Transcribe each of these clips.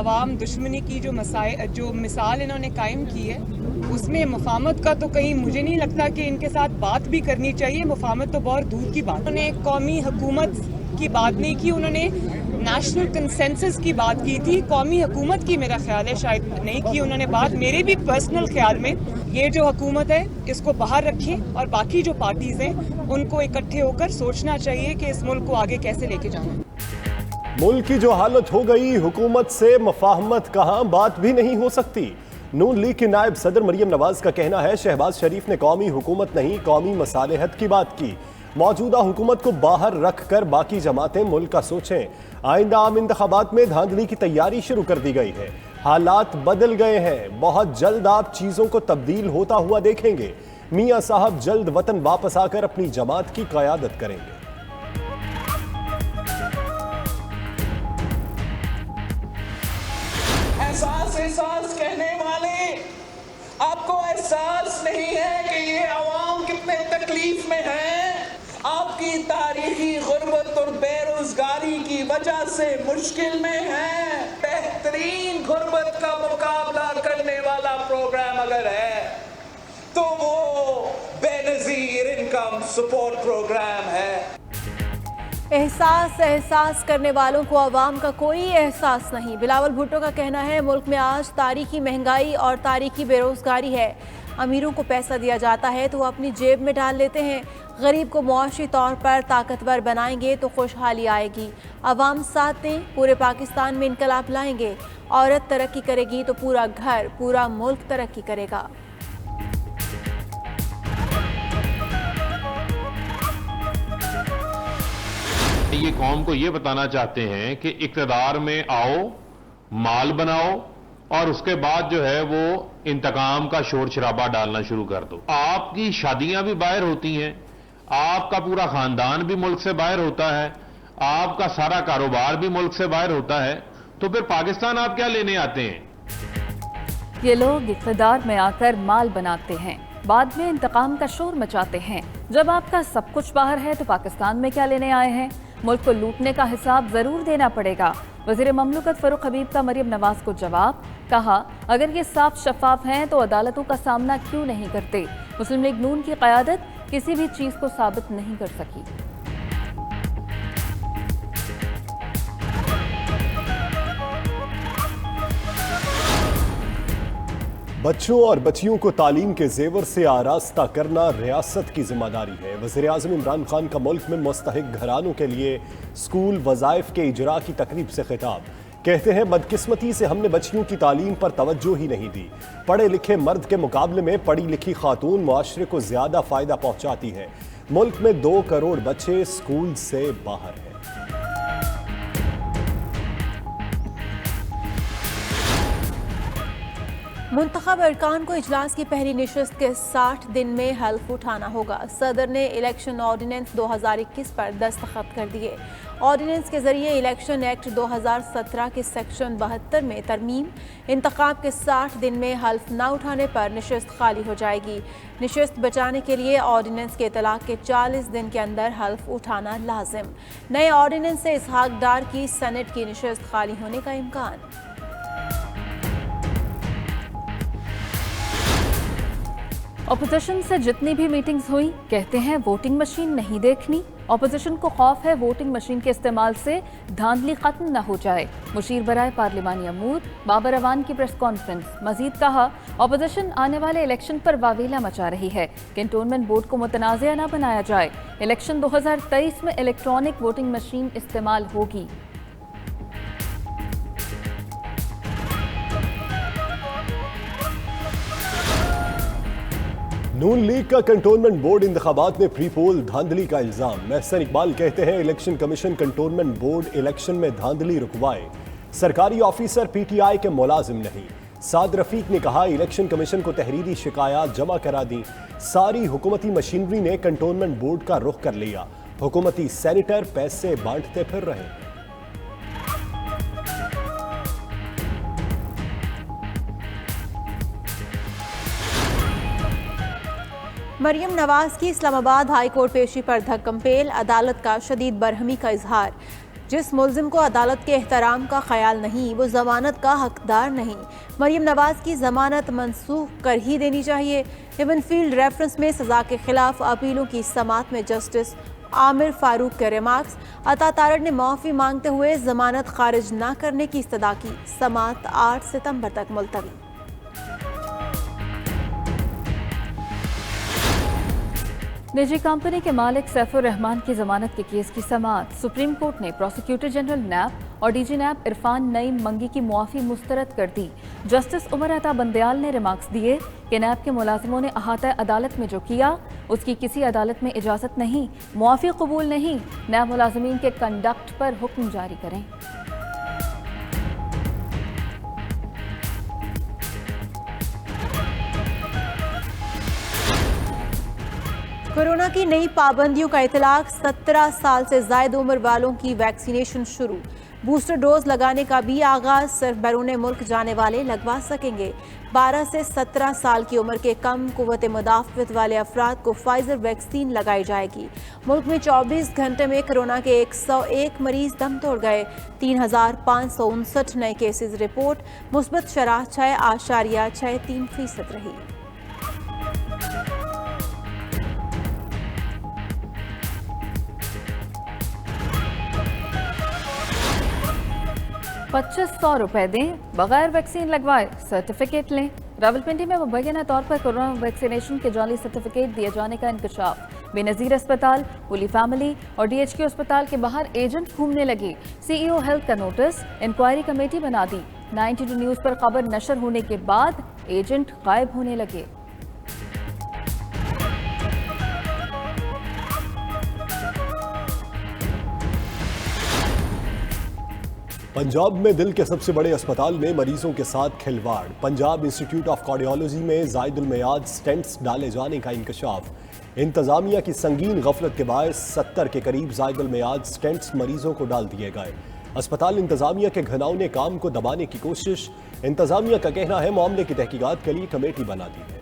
अवाम दुश्मनी की जो मिसाल इन्होंने कायम की है, उसमें मुफाहमत का तो कहीं मुझे नहीं लगता कि इनके साथ बात भी करनी चाहिए। मुफाहमत तो बहुत दूर की बात। उन्होंने कौमी हुकूमत की बात नहीं की, उन्होंने नेशनल कंसेंसस की बात की थी। कौमी हुकूमत की मेरा ख्याल है शायद नहीं की उन्होंने बात। मेरे भी पर्सनल ख्याल में ये जो हुकूमत है इसको बाहर रखें और बाकी जो पार्टीज हैं उनको इकट्ठे होकर सोचना चाहिए कि इस मुल्क को आगे कैसे लेके जाना है। मुल्क की जो हालत हो गई, हुकूमत से मुफाहमत कहां, बात भी नहीं हो सकती। नून लीग के नायब सदर मरियम नवाज का कहना है शहबाज शरीफ ने कौमी हुकूमत नहीं कौमी मसालेहत की बात की। मौजूदा हुकूमत को बाहर रखकर बाकी जमातें मुल्क का सोचें। आइंदा आम इंतखाबात में धांधली की तैयारी शुरू कर दी गई है। हालात बदल गए हैं, बहुत जल्द आप चीजों को तब्दील होता हुआ देखेंगे। मियां साहब जल्द वतन वापस आकर अपनी जमात की क़यादत करेंगे। एहसास कहने वाले, आपको एहसास नहीं है कि ये अवाम कितने तकलीफ में है। आपकी तारीखी गुर्बत और बेरोजगारी की वजह से मुश्किल में है। बेहतरीन गुर्बत का मुकाबला करने वाला प्रोग्राम अगर है तो वो बेनजीर इनकम सपोर्ट प्रोग्राम है। एहसास करने वालों को अवाम का कोई एहसास नहीं। बिलावल भुट्टो का कहना है मुल्क में आज तारीखी महंगाई और तारीखी बेरोजगारी है। अमीरों को पैसा दिया जाता है तो वो अपनी जेब में डाल लेते हैं। गरीब को मुआशी तौर पर ताकतवर बनाएंगे तो खुशहाली आएगी। अवाम साथ दें, पूरे पाकिस्तान में इनकलाब लाएंगे। औरत तरक्की करेगी तो पूरा घर, पूरा मुल्क तरक्की करेगा। ये कौम को ये बताना चाहते हैं कि इक़्तिदार में आओ, माल बनाओ और उसके बाद जो है वो इंतकाम का शोर शराबा डालना शुरू कर दो। आपकी शादियां भी बाहर होती हैं, आपका पूरा खानदान भी मुल्क से बाहर होता है, आपका सारा कारोबार भी मुल्क से बाहर होता है, तो फिर पाकिस्तान आप क्या लेने आते हैं? ये लोग इक़्तिदार में आकर माल बनाते हैं, बाद में इंतकाम का शोर मचाते हैं। जब आपका सब कुछ बाहर है तो पाकिस्तान में क्या लेने आए हैं? मुल्क को लूटने का हिसाब जरूर देना पड़ेगा। वज़ीर ममलकत फ़ारूक हबीब का मरियम नवाज को जवाब, कहा अगर ये साफ शफाफ हैं तो अदालतों का सामना क्यों नहीं करते? मुस्लिम लीग नून की क़यादत किसी भी चीज़ को साबित नहीं कर सकी। बच्चों और बच्चियों को तालीम के जेवर से आरास्ता करना रियासत की जिम्मेदारी है। वज़ीर आज़म इमरान खान का मुल्क में मुस्तहिक घरानों के लिए स्कूल वज़ाइफ के इजरा की तकरीब से खिताब। कहते हैं बदकिस्मती से हमने बच्चियों की तालीम पर तवज्जो ही नहीं दी। पढ़े लिखे मर्द के मुकाबले में पढ़ी लिखी खातून मुआशरे को ज़्यादा फ़ायदा पहुँचाती है। मुल्क में 2 करोड़ बच्चे स्कूल से बाहर हैं। मुंतखब अरकान को इजलास की पहली नशस्त के 60 दिन में हल्फ उठाना होगा। सदर ने इलेक्शन ऑर्डिनेंस 2021 पर दस्तखत कर दिए। ऑर्डिनेंस के जरिए इलेक्शन एक्ट 2017 के सेक्शन 72 में तरमीम, इंतखाब के 60 दिन में हल्फ न उठाने पर नशस्त खाली हो जाएगी। नशस्त बचाने के लिए ऑर्डिनेंस के इतलाक के 40 दिन के अंदर हल्फ उठाना लाजिम। नए ऑर्डिनेंस से इसहाक डार की सेनेट की नशस्त खाली होने का इम्कान। अपोजिशन से जितनी भी मीटिंग्स हुई, कहते हैं वोटिंग मशीन नहीं देखनी। अपोजिशन को खौफ है वोटिंग मशीन के इस्तेमाल से धांधली खत्म न हो जाए। मुशीर बराए पार्लिमानी अमूर बाबर अवान की प्रेस कॉन्फ्रेंस। मजीद कहा अपोजिशन आने वाले इलेक्शन पर वावेला मचा रही है। कैंटोनमेंट बोर्ड को मुतनाज़िया न बनाया जाए। इलेक्शन 2023 में इलेक्ट्रॉनिक वोटिंग मशीन इस्तेमाल होगी। नून लीग का कंटोनमेंट बोर्ड इंतखाबात में प्री पोल धांधली का इल्जाम। महसन इकबाल कहते हैं election commission cantonment board election में धांधली रुकवाए, सरकारी ऑफिसर पीटीआई के मुलाजिम नहीं। साद रफीक ने कहा इलेक्शन कमीशन को तहरीरी शिकायत जमा करा दी। सारी हुकूमती मशीनरी ने कंटोनमेंट बोर्ड का रुख कर लिया। हुकूमती सेनेटर पैसे बांटते फिर रहे। मरियम नवाज की इस्लामाबाद हाई कोर्ट पेशी पर धक्कम पेल, अदालत का शदीद बरहमी का इजहार। जिस मुल्जिम को अदालत के एहतराम का ख्याल नहीं वो जमानत का हकदार नहीं। मरियम नवाज की जमानत मनसूख कर ही देनी चाहिए। इवन फील्ड रेफरेंस में सजा के खिलाफ अपीलों की समाअत में जस्टिस आमिर फारूक के रिमार्क्स। अता तारड़ ने माफी मांगते हुए जमानत खारिज न करने की इस्तदा की। समाअत 8 सितंबर तक मुलतवी। निजी कंपनी के मालिक सैफुर रहमान की जमानत के केस की समाअत। सुप्रीम कोर्ट ने प्रोसिक्यूटर जनरल नैब और डीजी नैब इरफान नईम मंगी की मुआफी मुस्तरद कर दी। जस्टिस उमर अता बंदयाल ने रिमार्क्स दिए कि नैब के मुलाजिमों ने अहाता अदालत में जो किया उसकी किसी अदालत में इजाज़त नहीं, मुआफी कबूल नहीं। नैब मुलाजिमीन के कंडक्ट पर हुक्म जारी करें। कोरोना की नई पाबंदियों का इतलाक। 17 साल से ज़ायद उम्र वालों की वैक्सीनेशन शुरू। बूस्टर डोज लगाने का भी आगाज। सिर्फ बैरून मुल्क जाने वाले लगवा सकेंगे। 12 से 17 साल की उम्र के कम कुव्वत मुदाफ़त वाले अफराद को फाइजर वैक्सीन लगाई जाएगी। मुल्क में 24 घंटे में कोरोना के 101 मरीज दम तोड़ गए। 3559 नए केसेस रिपोर्ट। मुस्बत शरह 6.63% रही। ₹2500 दें, बगैर वैक्सीन लगवाए सर्टिफिकेट लें। रावलपिंडी में मुबैना तौर पर कोरोना वैक्सीनेशन के जाली सर्टिफिकेट दिए जाने का इंकशाफ। बेनज़ीर अस्पताल, होली फैमिली और DHQ अस्पताल के बाहर एजेंट घूमने लगे। CEO हेल्थ का नोटिस, इंक्वायरी कमेटी बना दी। 92 न्यूज़ पर खबर नशर होने के बाद एजेंट गायब होने लगे। पंजाब में दिल के सबसे बड़े अस्पताल में मरीजों के साथ खिलवाड़। पंजाब इंस्टीट्यूट ऑफ कार्डियोलॉजी में ज़ायदुल मियाद स्टेंट्स डाले जाने का इंकशाफ। इंतजामिया की संगीन गफलत के बायस 70 के करीब ज़ायदुल मियाद स्टेंट्स मरीजों को डाल दिए गए। अस्पताल इंतजामिया के घनौने काम को दबाने की कोशिश। इंतजामिया का कहना है मामले की तहकीकात के लिए कमेटी बना दी है।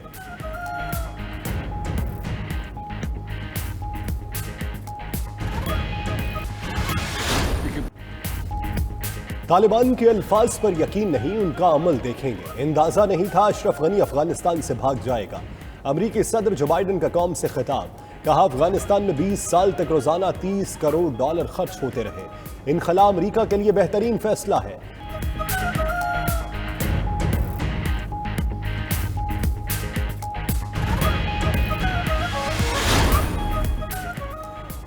तालिबान के अल्फाज पर यकीन नहीं, उनका अमल देखेंगे। अंदाजा नहीं था अशरफ गनी अफगानिस्तान से भाग जाएगा। अमरीकी सदर जो बाइडन का कौम से खिताब। कहा अफगानिस्तान में 20 साल तक रोजाना $30 करोड़ खर्च होते रहे। इनखला अमरीका के लिए बेहतरीन फैसला है।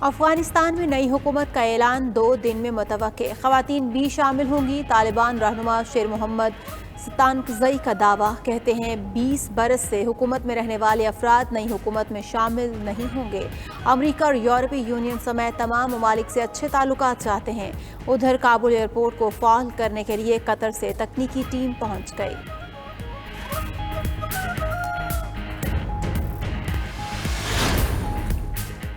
अफगानिस्तान में नई हुकूमत का ऐलान 2 दिन में मुतवक्के। ख़वातीन भी शामिल होंगी। तालिबान रहनुमा शेर मोहम्मद सतानकज़ई का दावा। कहते हैं 20 बरस से हुकूमत में रहने वाले अफराद नई हुकूमत में शामिल नहीं होंगे। अमरीका और यूरोपीय यूनियन समेत तमाम ममालिक से अच्छे ताल्लुकात चाहते हैं। उधर काबुल एयरपोर्ट को फ़ाल करने के लिए कतर से तकनीकी टीम पहुँच गई।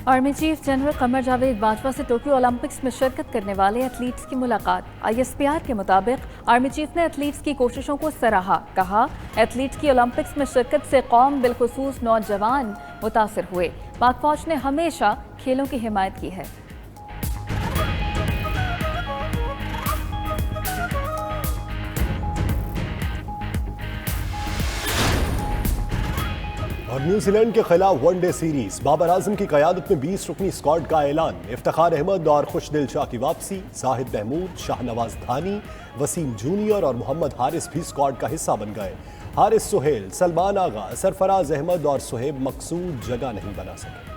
Army chief general Qamar Javed Bajwa से टोक्यो ओलंपिक्स में शिरकत करने वाले एथलीट्स की मुलाकात। ISPR के मुताबिक आर्मी चीफ ने एथलीट्स की कोशिशों को सराहा। कहा एथलीट्स की ओलंपिक्स में शिरकत से कौम बिलखुसूस नौजवान मुतासिर हुए। पाक फौज ने हमेशा खेलों की हिमायत की है। और न्यूजीलैंड के खिलाफ वनडे सीरीज। बाबर आजम की कयादत में 20 रुकनी स्क्वाड का ऐलान। इफ्तिखार अहमद और खुशदिल शाह की वापसी। जाहिद महमूद, शाहनवाज धानी, वसीम जूनियर और मोहम्मद हारिस भी स्क्वाड का हिस्सा बन गए। हारिस सुहेल, सलमान आगा, सरफराज अहमद और सुहेब मकसूद जगह नहीं बना सके।